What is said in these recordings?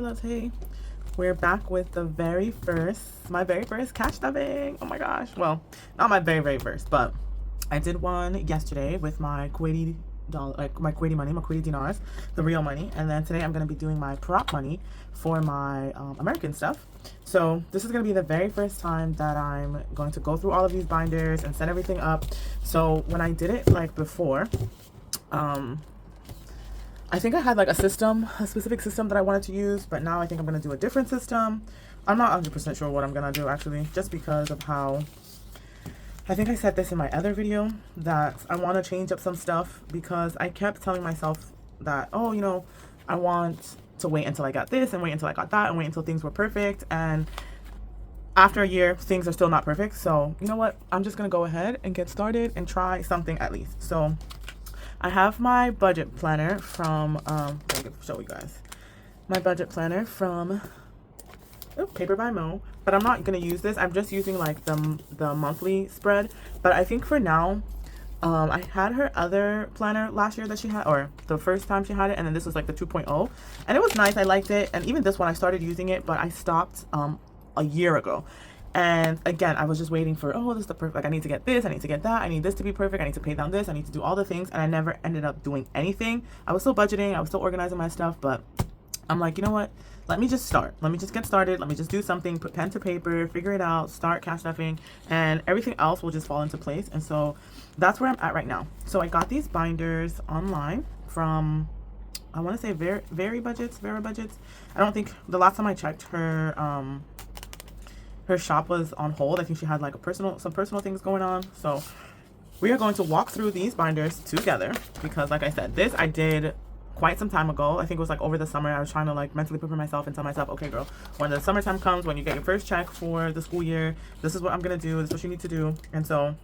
loves. Hey, we're back with my very first cash stuffing. Oh my gosh. Well, not my very first, but I did one yesterday with my Kuwaiti dollar, like my Kuwaiti money, my Kuwaiti dinars, the real money. And then today I'm going to be doing my prop money for my American stuff. So this is going to be the very first time that I'm going to go through all of these binders and set everything up. So when I did it like before, I think I had like a specific system that I wanted to use, but now I think I'm going to do a different system. I'm not 100% sure what I'm going to do actually, just because of how, I think I said this in my other video, that I want to change up some stuff because I kept telling myself that, oh, you know, I want to wait until I got this and wait until I got that and wait until things were perfect. And after a year, things are still not perfect. So you know what? I'm just going to go ahead and get started and try something at least. So I have my budget planner from, I'm going to show you guys. My budget planner from Paper by Mo, but I'm not going to use this. I'm just using like the monthly spread. But I think for now, I had her other planner last year that she had, or the first time she had it, and then this was like the 2.0. And it was nice. I liked it. And even this one, I started using it, but I stopped a year ago. And again, I was just waiting for, oh, this is the perfect, like I need to get this, I need to get that, I need this to be perfect, I need to pay down this, I need to do all the things, and I never ended up doing anything. I was still budgeting, I was still organizing my stuff, but I'm like, you know what, let me just start. Let me just get started, let me just do something, put pen to paper, figure it out, start cash stuffing, and everything else will just fall into place. And so that's where I'm at right now. So I got these binders online from, I want to say Vera Budgets. I don't think, the last time I checked, her shop was on hold. I think she had like some personal things going on. So we are going to walk through these binders together because, like I said, this I did quite some time ago. I think it was like over the summer. I was trying to like mentally prepare myself and tell myself, okay girl, when the summertime comes, when you get your first check for the school year, this is what I'm gonna do, this is what you need to do. And so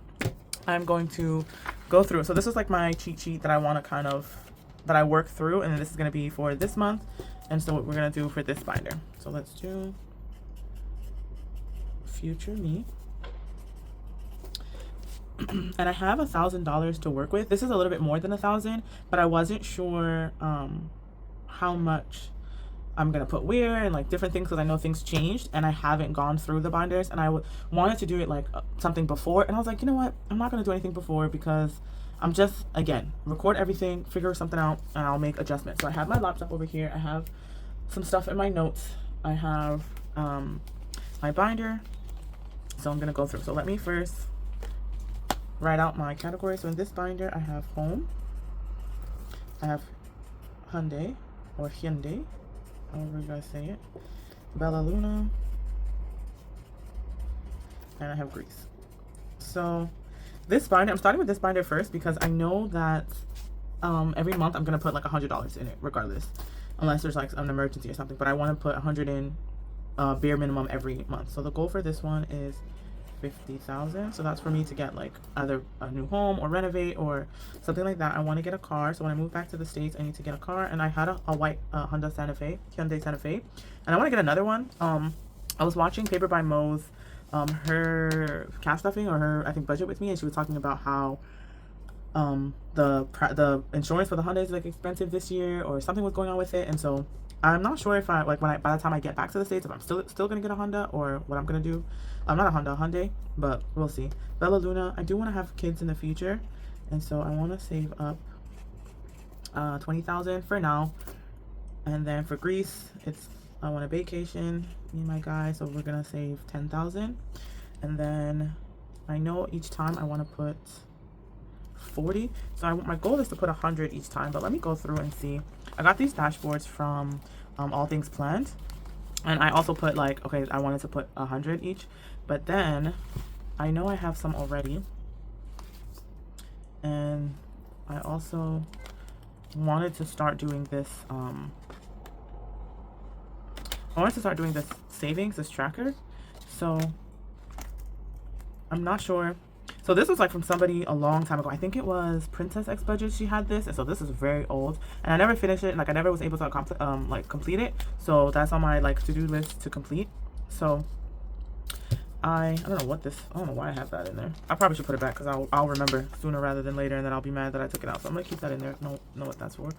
I'm going to go through. So this is like my cheat sheet that I want to that I work through, and then this is gonna be for this month. And so what we're gonna do for this binder. So let's do future me. And I have $1,000 to work with. This is a little bit more than 1,000, but I wasn't sure how much I'm gonna put where and like different things, because I know things changed and I haven't gone through the binders, and I wanted to do it like something before, and I was like, you know what, I'm not gonna do anything before because I'm just, again, record everything, figure something out, and I'll make adjustments. So I have my laptop over here, I have some stuff in my notes, I have my binder. So I'm gonna go through. So let me first write out my categories. So in this binder, I have home, I have Hyundai or Hyundai, however you guys say it, Bella Luna, and I have Greece. So this binder, I'm starting with this binder first because I know that every month I'm gonna put like $100 in it, regardless, unless there's like an emergency or something. But I want to put 100 in bare minimum every month. So the goal for this one is 50,000. So that's for me to get like either a new home or renovate or something like that. I want to get a car. So when I move back to the States, I need to get a car. And I had a white Hyundai Santa Fe, and I want to get another one. I was watching Paper by Mo's her cash stuffing, or her, I think, budget with me, and she was talking about how the insurance for the Hyundai is like expensive this year, or something was going on with it. And so I'm not sure if I, like, by the time I get back to the States, if I'm still gonna get a Honda or what I'm gonna do. I'm not a Honda, a Hyundai, but we'll see. Bella Luna, I do want to have kids in the future, and so I want to save up 20,000 for now. And then for Greece, I want a vacation, me and my guy, so we're gonna save 10,000. And then I know each time I want to put 40, so my goal is to put 100 each time, but let me go through and see. I got these dashboards from All Things Planned, and I also put like, okay, I wanted to put 100 each, but then I know I have some already, and I also wanted to start doing this savings, this tracker. So I'm not sure. So this was like from somebody a long time ago. I think it was Princess X Budget. She had this, and so this is very old, and I never finished it. And like I never was able to complete it. So that's on my like to-do list to complete. So I don't know what this. I don't know why I have that in there. I probably should put it back because I'll remember sooner rather than later, and then I'll be mad that I took it out. So I'm gonna keep that in there. Know what that's for.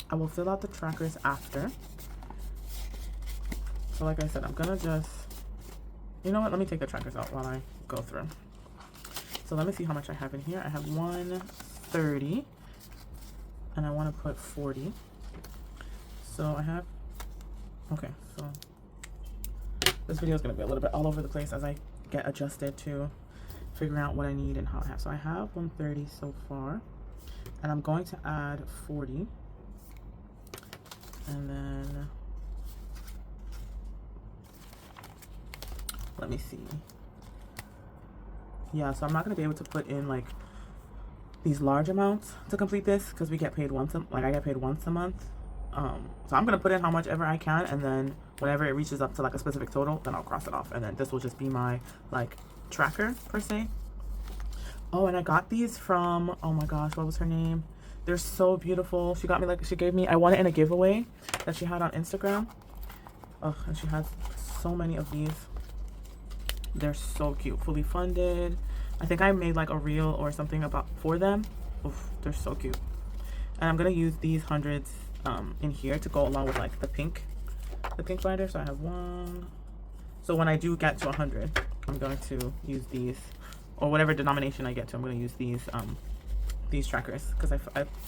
I will fill out the trackers after. So like I said, I'm gonna just, you know what, let me take the trackers out while I go through. So let me see how much I have in here. I have 130 and I want to put 40. So I have, okay, so this video is going to be a little bit all over the place as I get adjusted to figuring out what I need and how I have. So I have 130 so far, and I'm going to add 40, and then let me see. Yeah, so I'm not going to be able to put in like these large amounts to complete this because we get paid once I get paid once a month. So I'm gonna put in how much ever I can, and then whenever it reaches up to like a specific total, then I'll cross it off, and then this will just be my like tracker per se. Oh, and I got these from, oh my gosh, what was her name? They're so beautiful. She got me like, she gave me, I won it in a giveaway that she had on Instagram. Oh, and she has so many of these. They're so cute, fully funded. I think I made like a reel or something about for them. Oof, they're so cute. And I'm gonna use these hundreds in here to go along with like the pink binder. So I have one. So when I do get to 100, I'm going to use these, or whatever denomination I get to, I'm going to use these trackers because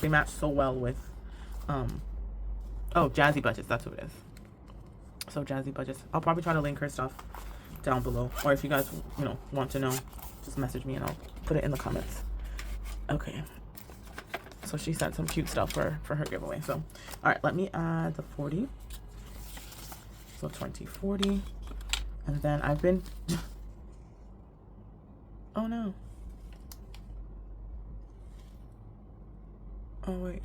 they match so well with oh, Jazzy Budgets, that's what it is. So Jazzy Budgets, I'll probably try to link her stuff down below, or if you guys, you know, want to know, just message me and I'll put it in the comments. Okay, so she sent some cute stuff for her giveaway. So all right, let me add the 40. So 20, 40, and then I've been oh no, oh wait,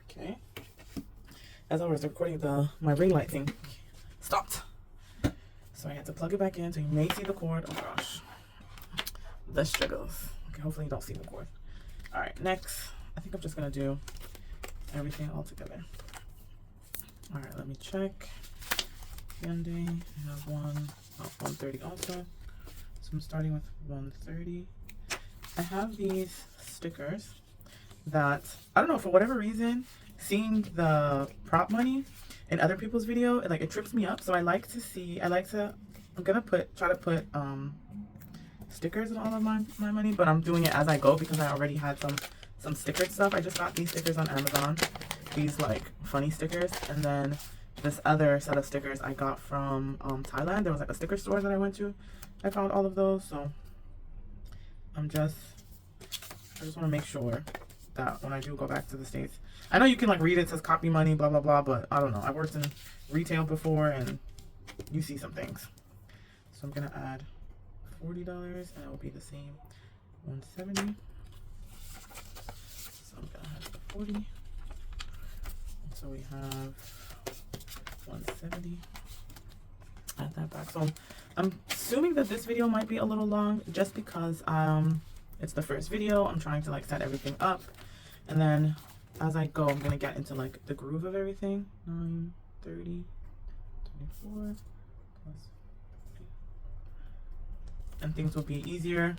okay, as I was recording, my ring light thing stopped, so I had to plug it back in. So you may see the cord. Oh gosh, the struggles. Okay, hopefully you don't see the cord. All right, next I think I'm just gonna do everything all together. All right, let me check. Hyundai, I have 130 also. So I'm starting with 130. I have these stickers that, I don't know, for whatever reason, seeing the prop money in other people's video, it trips me up. So I'm gonna try to put stickers in all of my money, but I'm doing it as I go because I already had some stickered stuff. I just got these stickers on Amazon. These like funny stickers, and then this other set of stickers I got from Thailand. There was like a sticker store that I went to. I found all of those, so I just want to make sure that when I do go back to the States, I know you can like read it says copy money, blah blah blah, but I don't know. I worked in retail before, and you see some things. So I'm gonna add $40, and it will be the same 170. So I'm gonna have the 40. So we have 170. Add that back. So I'm assuming that this video might be a little long just because it's the first video. I'm trying to like set everything up, and then as I go, I'm gonna get into like the groove of everything. 9, 30, 24 plus 40. And things will be easier.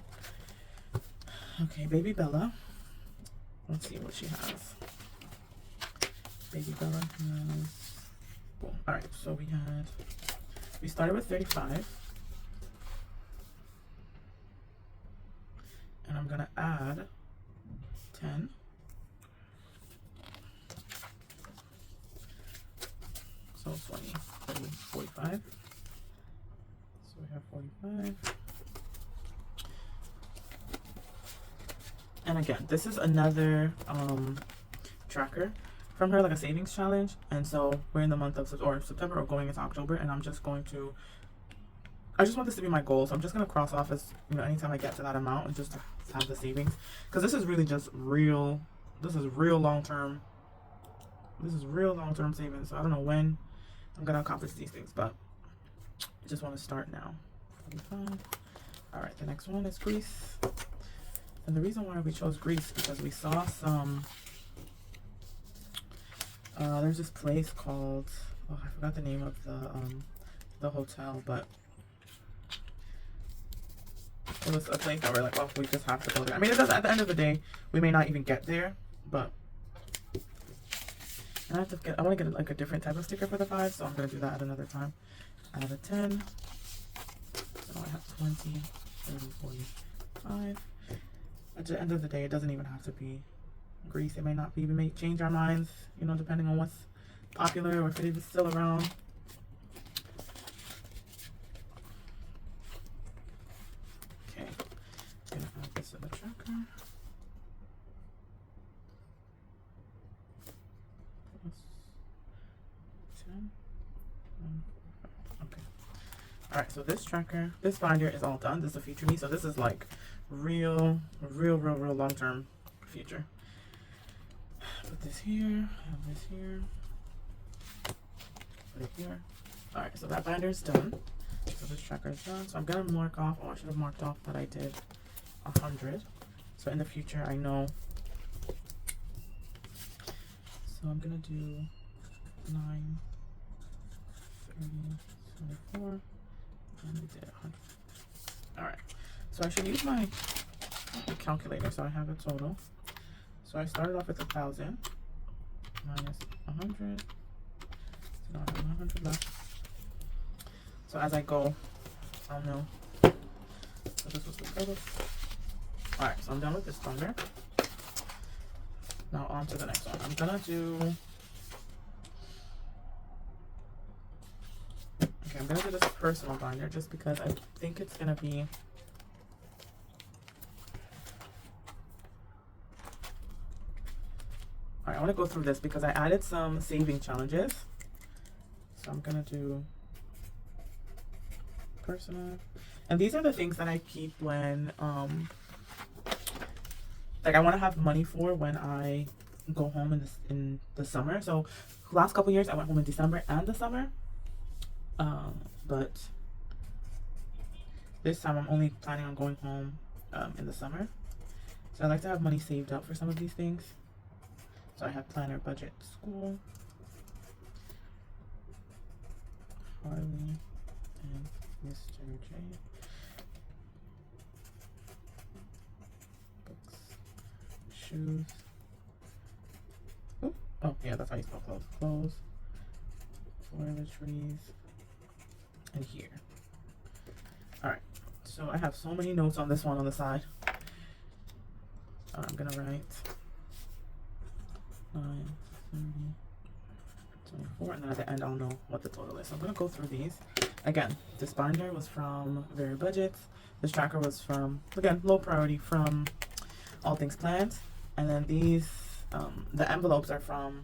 Okay, baby Bella. Let's see what she has. Baby Bella has, cool. All right, so we started with 35, and I'm gonna add 10. So 20, 30, 45. So we have 45. And again, this is another tracker from her, like a savings challenge. And so we're in the month of September, or going into October, and I just want this to be my goal. So I'm just going to cross off as, you know, anytime I get to that amount, and just to have the savings, because this is really just real long-term savings. So I don't know when I'm going to accomplish these things, but I just want to start now. 45. All right, the next one is Greece. And the reason why we chose Greece because we saw some there's this place called, oh, I forgot the name of the hotel, but it was a place that we're like, well, we just have to go there. I mean, it does, at the end of the day, we may not even get there, but I have to get, I want to get like a different type of sticker for the 5, so I'm going to do that at another time. Add a 10. So I have 20, 30, 40, 5. At the end of the day, it doesn't even have to be Greece. It may not be. We may change our minds, you know, depending on what's popular or if it is still around. Okay, I'm gonna add this to the tracker. Plus 10. Okay. All right. So this tracker, this binder is all done. This is a future me. So this is like real long-term future. Put this here, have this here, put it here. All right, so that binder is done. So this tracker is done. So I'm gonna mark off, oh, I should have marked off that I did 100. So in the future, I know. So I'm gonna do 9, 30, 24, and we did 100. All right, so I should use my calculator so I have a total. So I started off with 1,000 minus 100. So now I have 100 left. So as I go, I'll know. So this was the total. Alright, so I'm done with this binder. Now on to the next one. I'm gonna do. Okay, I'm gonna do this personal binder just because I think it's gonna be. I want to go through this because I added some saving challenges. So I'm going to do personal. And these are the things that I keep when, like I want to have money for when I go home in the summer. So last couple years I went home in December and the summer. But this time I'm only planning on going home in the summer. So I like to have money saved up for some of these things. So I have planner, budget, school, Harley, and Mr. J. Books, shoes. Ooh. Oh, yeah, that's how you spell clothes. Clothes, toiletries, and here. Alright, so I have so many notes on this one on the side. I'm gonna write 9, 30, 24, and then at the end I'll know what the total is. So I'm going to go through these. Again, this binder was from Very Budgets. This tracker was from, again, low priority from All Things Planned. And then these, the envelopes are from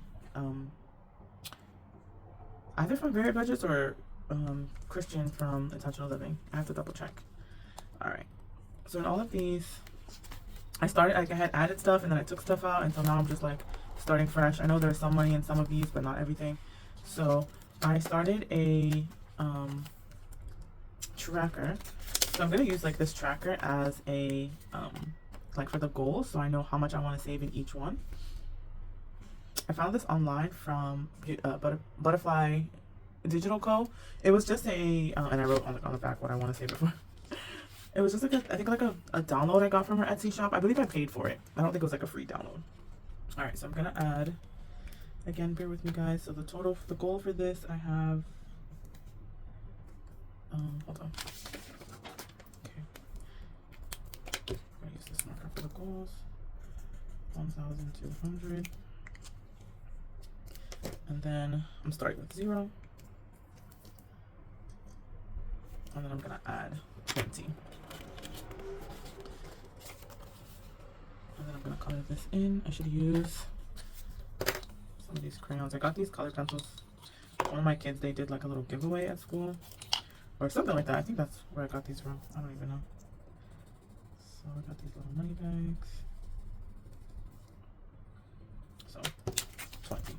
either from Very Budgets or Christian from Intentional Living. I have to double check. Alright, so in all of these, I started, like I had added stuff and then I took stuff out, and so now I'm just like starting fresh. I know there's some money in some of these, but not everything. So I started a tracker. So I'm gonna use like this tracker as a like for the goals, so I know how much I want to save in each one. I found this online from Butterfly Digital Co. It was just a and I wrote on the back what I want to save it for. It was just like I think like a download I got from her Etsy shop. I believe I paid for it. I don't think it was like a free download. All right, so I'm gonna add. Again, bear with me, guys. So the total, the goal for this, I have. Hold on. Okay. I'm gonna use this marker for the goals. 1,200. And then I'm starting with 0. And then I'm gonna add 20. And then I'm gonna color this in. I should use some of these crayons. I got these color pencils. One of my kids, they did like a little giveaway at school or something like that. I think that's where I got these from. I don't even know. So I got these little money bags. So 20.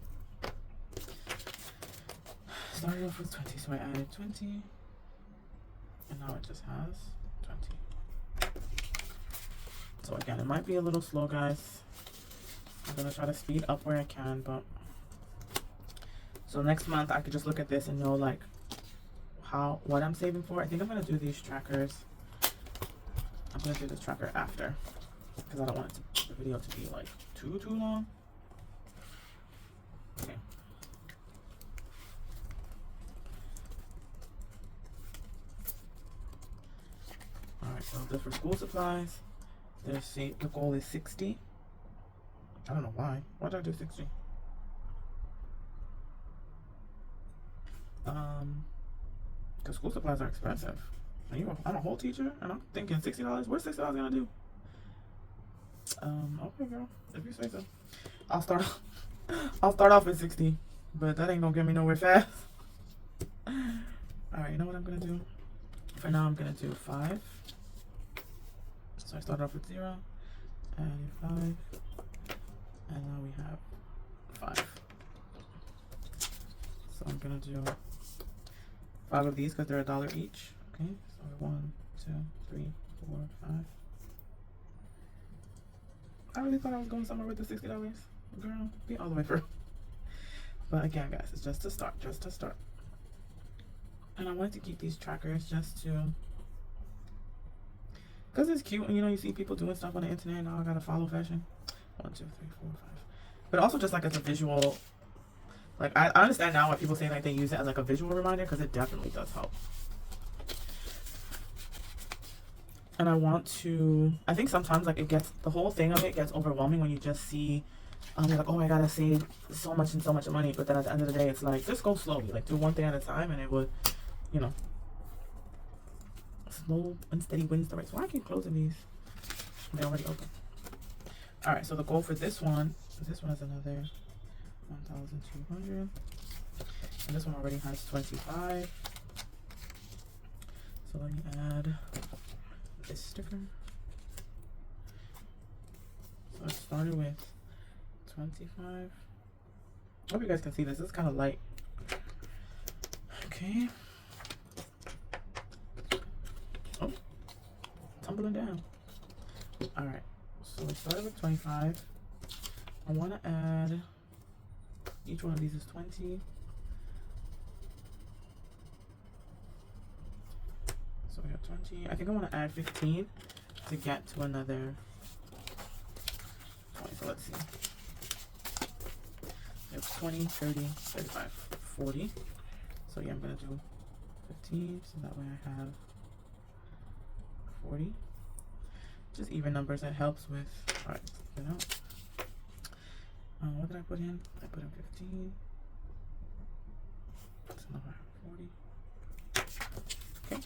Started off with 20, so I added 20. And now it just has 20. So again, it might be a little slow, guys. I'm gonna try to speed up where I can, but so next month I could just look at this and know like what I'm saving for. I think I'm gonna do these trackers I'm gonna do this tracker after because I don't want the video to be like too long. Okay. Alright, so this for school supplies. There's the goal is 60. I don't know why. Why did I do 60? Because school supplies are expensive. And I'm a whole teacher, and I'm thinking $60. What's $60 gonna do? Okay, girl, if you say so. I'll start off at 60, but that ain't gonna get me nowhere fast. All right, you know what I'm gonna do? For now, I'm gonna do 5. So I start off with 0, and 5, and now we have 5. So I'm gonna do 5 of these because they're $1 each. Okay, so 1, 2, 3, 4, 5. I really thought I was going somewhere with the $60. Girl, be all the way through. But again, guys, it's just to start, And I wanted to keep these trackers just to, because it's cute, and you know, you see people doing stuff on the internet, and now I gotta follow fashion. 1, 2, 3, 4, 5. But also just like as a visual, like I understand now why people say like they use it as like a visual reminder, because it definitely does help. And I think sometimes like the whole thing of it gets overwhelming when you just see, you're like, oh, I gotta save so much money. But then at the end of the day, it's like, just go slowly, like do one thing at a time, and it would, you know, slow and steady wins the race. Why I keep closing these? They're already open. All right, so the goal for this one is another 1,200. And this one already has 25. So let me add this sticker. So I started with 25. I hope you guys can see this. It's kind of light. Okay. Oh, tumbling down. All right. So I started with 25. I want to add, each one of these is 20. So we have 20. I think I want to add 15 to get to another 20. So let's see. We have 20, 30, 35, 40. So yeah, I'm going to do 15. So that way I have 40. Just even numbers, that helps with, all right, you know. What did I put in? I put in 15. So now I have 40. Okay.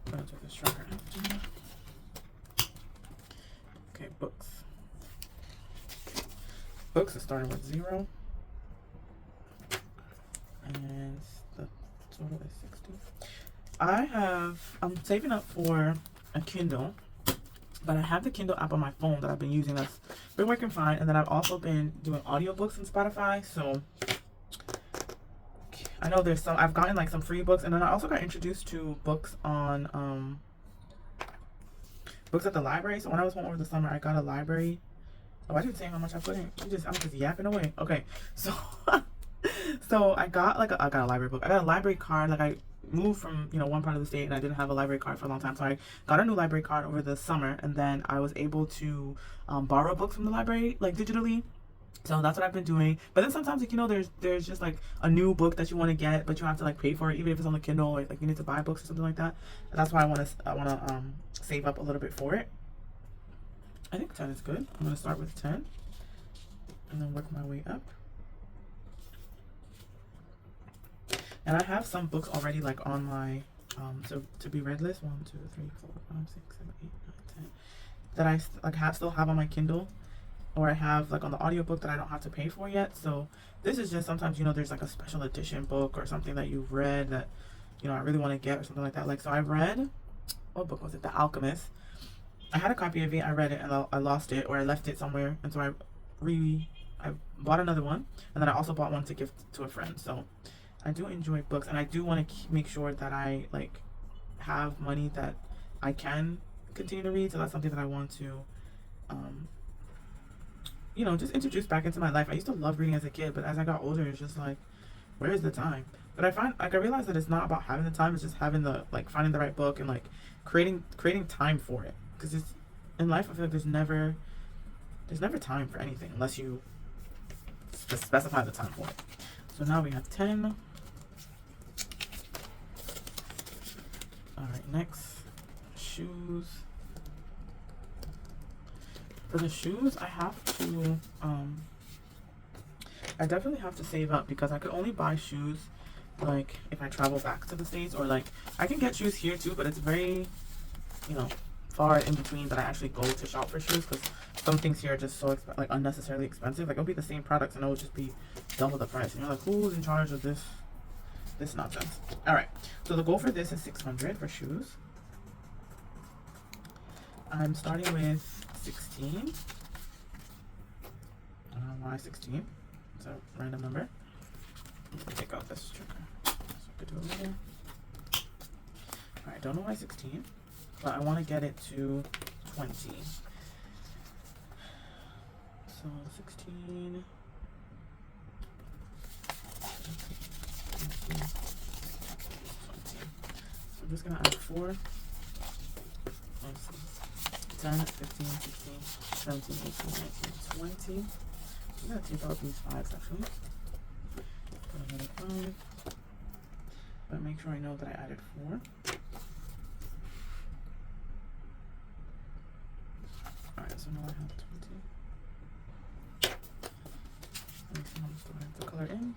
I'm gonna take this tracker out. Okay, books. Books is starting with 0. And the total is 60. I'm saving up for a Kindle, but I have the Kindle app on my phone that I've been using that's been working fine. And then I've also been doing audiobooks on Spotify. So I know there's I've gotten like some free books, and then I also got introduced to books on, books at the library. So when I was home over the summer, I got a library. Oh, I didn't say how much I put in. I'm just yapping away. Okay, so so I got a library book. I got a library card. Like I moved from, you know, one part of the state, and I didn't have a library card for a long time. So I got a new library card over the summer, and then I was able to borrow books from the library, like digitally. So that's what I've been doing. But then sometimes, like, you know, there's just like a new book that you want to get, but you have to like pay for it, even if it's on the Kindle, or like you need to buy books or something like that. And that's why I want to save up a little bit for it. I think 10 is good. I'm gonna start with 10, and then work my way up. And I have some books already like on my to be read list. 1, 2, 3, 4, 5, 6, 7, 8, 9, 10. That I like still have on my Kindle, or I have like on the audiobook that I don't have to pay for yet. So this is just sometimes, you know, there's like a special edition book or something that you've read that, you know, I really want to get or something like that. Like, so I read, what book was it? The Alchemist. I had a copy of it. I read it and I lost it, or I left it somewhere, and so I bought another one, and then I also bought one to give to a friend. So I do enjoy books, and I do want to make sure that I like have money that I can continue to read. So that's something that I want to you know, just introduced back into my life. I used to love reading as a kid, but as I got older, it's just like, where is the time? But I find, like, I realized that it's not about having the time, it's just having the, like, finding the right book and, like, creating time for it. Because it's, in life, I feel like there's never time for anything unless you specify the time for it. So now we have 10. Alright, next, shoes. For the shoes, I have to, I definitely have to save up because I could only buy shoes, like, if I travel back to the States, or, like, I can get shoes here too, but it's very, you know, far in between that I actually go to shop for shoes, because some things here are just so, like, unnecessarily expensive. Like, it'll be the same products and it'll just be double the price. And you're like, who's in charge of this nonsense? Alright, so the goal for this is 600 for shoes. I'm starting with 16. I don't know why 16. It's a random number. Let me take out this trigger so I could do it later. Alright, don't know why 16, but I want to get it to 20. So 16. 20. I'm just going to add 4. 10, 15, 16, 17, 18, 19, 20. I'm going to take out these 5s actually. Put another 5. But make sure I know that I added 4. Alright, so now I have 20. Let me see how much do I have to color in.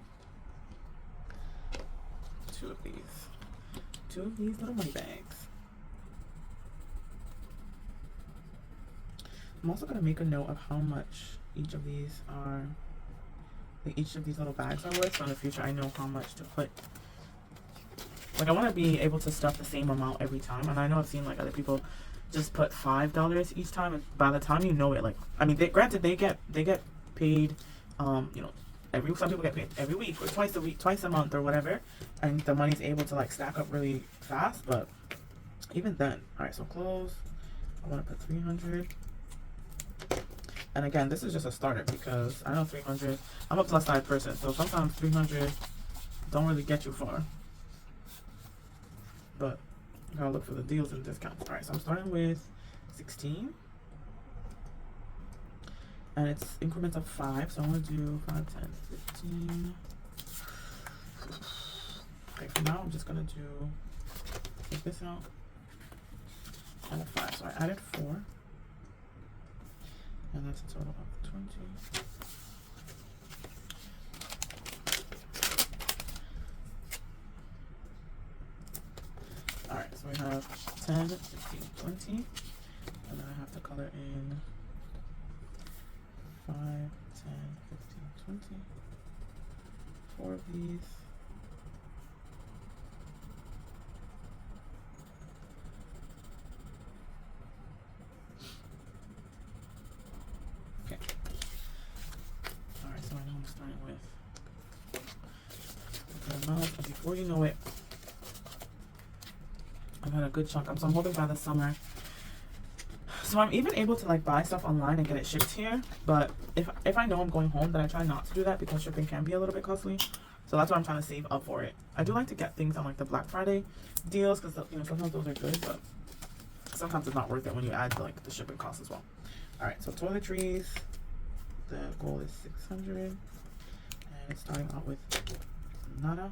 2 of these. 2 of these little money bags. I'm also going to make a note of how much each of these are, like each of these little bags are worth, so in the future I know how much to put. Like, I want to be able to stuff the same amount every time, and I know I've seen, like, other people just put $5 each time, and by the time you know it, like, I mean, granted, they get paid, you know, some people get paid every week, or twice a week, twice a month, or whatever, and the money's able to, like, stack up really fast, but even then. Alright, so clothes, I want to put 300. And again, this is just a starter because I know 300, I'm a plus size person, so sometimes 300 don't really get you far. But you gotta look for the deals and discounts. Alright, so I'm starting with 16. And it's increments of 5, so I'm gonna do 5, 10, 15. Okay, for now I'm just gonna do, take this out, and a 5. So I added 4. And that's a total of 20. Alright, so we have 10, 15, 20. And then I have to color in 5, 10, 15, 20. 4 of these. And before you know it, I've had a good chunk. So I'm hoping by the summer. So I'm even able to, like, buy stuff online and get it shipped here. But if I know I'm going home, then I try not to do that because shipping can be a little bit costly. So that's why I'm trying to save up for it. I do like to get things on, like, the Black Friday deals because, you know, sometimes those are good, but sometimes it's not worth it when you add, like, the shipping costs as well. All right, so toiletries, the goal is 600, and it's starting out with nada.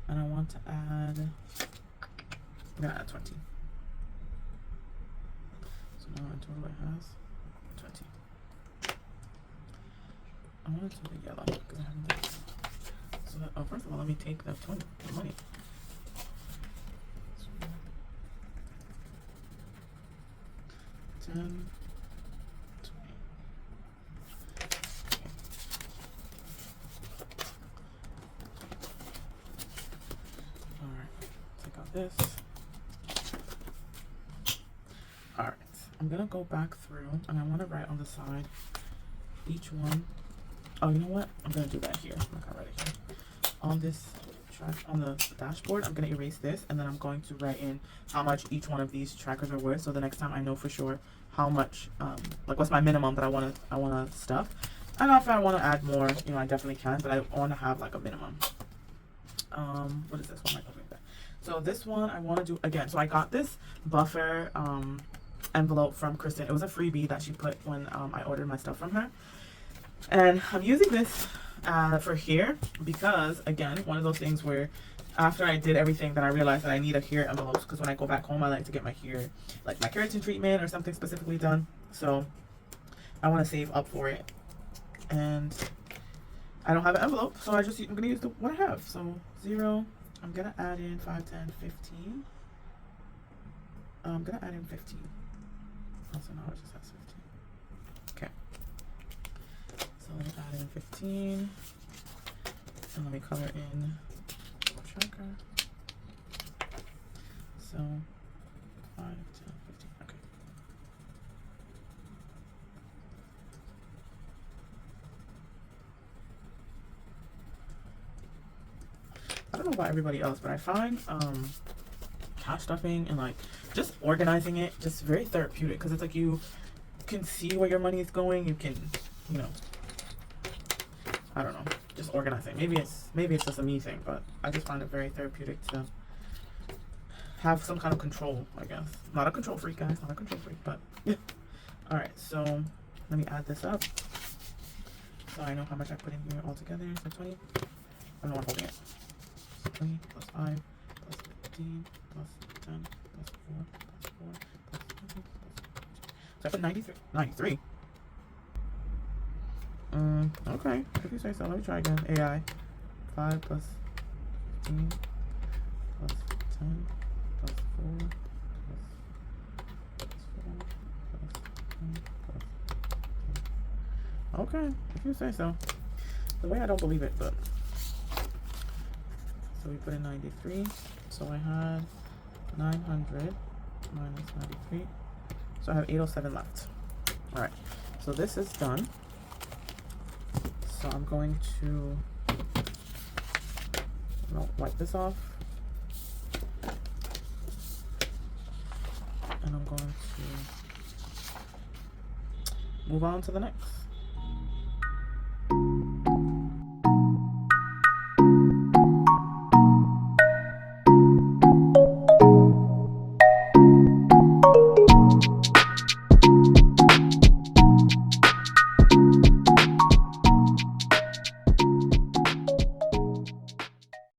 And I want to add, I'm gonna add 20. So now in total it has 20. I want to do the yellow because I haven't done it. So that, oh, first of all, let me take the 20, the money. So, 10, 20. This. Alright, I'm gonna go back through and I want to write on the side each one. Oh, you know what? I'm gonna do that here. Like I write it here. On this on the dashboard, I'm going to erase this, and then I'm going to write in how much each one of these trackers are worth. So the next time I know for sure how much, like what's my minimum that I want to stuff. And if I want to add more, you know, I definitely can, but I want to have like a minimum. What is this one? So this one I want to do again. So I got this buffer envelope from Kristen. It was a freebie that she put when I ordered my stuff from her. And I'm using this for here because, again, one of those things where after I did everything, then I realized that I need a hair envelopes, because when I go back home, I like to get my hair, like my keratin treatment or something specifically done. So I want to save up for it. And I don't have an envelope, so I'm going to use the what I have. So 0, I'm going to add in 5, 10, 15. I'm going to add in 15. Also, now it just has 15. Okay. So let me add in 15. And let me color in tracker. So 5, 10, 15. Okay. I don't know about everybody else, but I find cash stuffing and like just organizing it just very therapeutic, because it's like you can see where your money is going. You can, you know, I don't know, just organizing. Maybe it's just a me thing, but I just find it very therapeutic to have some kind of control, I guess. Not a control freak, guys, not a control freak, but yeah. All right, so let me add this up so I know how much I put in here altogether. So 20. I'm not holding it. 20 plus 5 plus 15 plus 10 plus 4 plus 4 plus 20 plus 22. So I put 93. 93. Okay, if you say so. Let me try again. AI. 5 plus 15 plus 10 plus 4 plus 4 plus 10 plus 10. Okay, if you say so. The way I don't believe it, but. So we put in 93. So I had 900 minus 93. So I have 807 left. All right. So this is done. So I'm going to wipe this off. And I'm going to move on to the next.